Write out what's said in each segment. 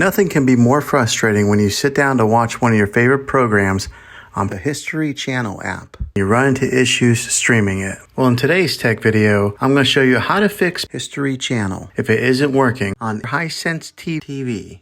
Nothing can be more frustrating when you sit down to watch one of your favorite programs on the History Channel app. You run into issues streaming it. Well, in today's tech video, I'm going to show you how to fix History Channel if it isn't working on Hisense TV.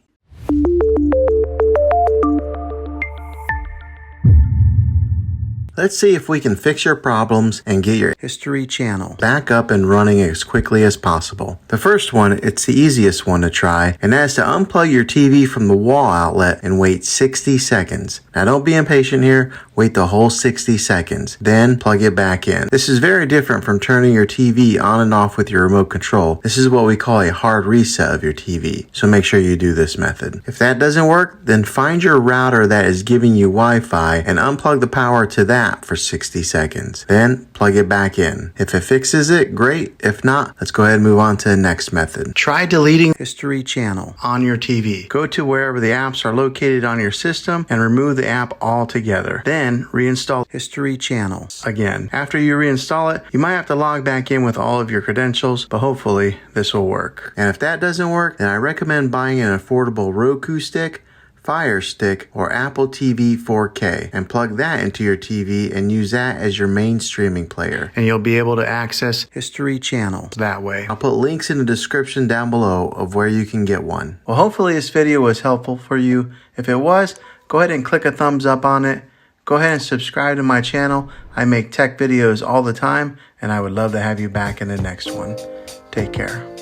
Let's see if we can fix your problems and get your History Channel back up and running as quickly as possible. The first one, it's the easiest one to try, and that is to unplug your TV from the wall outlet and wait 60 seconds. Now don't be impatient here, wait the whole 60 seconds, then plug it back in. This is very different from turning your TV on and off with your remote control. This is what we call a hard reset of your TV, so make sure you do this method. If that doesn't work, then find your router that is giving you Wi-Fi and unplug the power to that for 60 seconds. Then plug it back in. If it fixes it, great. If not, let's go ahead and move on to the next method. Try deleting History Channel on your TV. Go to wherever the apps are located on your system and remove the app altogether. Then reinstall History Channel again. After you reinstall it, you might have to log back in with all of your credentials, but hopefully this will work. And if that doesn't work, then I recommend buying an affordable Roku stick, Fire Stick, or Apple TV 4K and plug that into your TV and use that as your main streaming player. And you'll be able to access History Channel that way. I'll put links in the description down below of where you can get one. Well, hopefully this video was helpful for you. If it was, go ahead and click a thumbs up on it. Go ahead and subscribe to my channel. I make tech videos all the time, and I would love to have you back in the next one. Take care.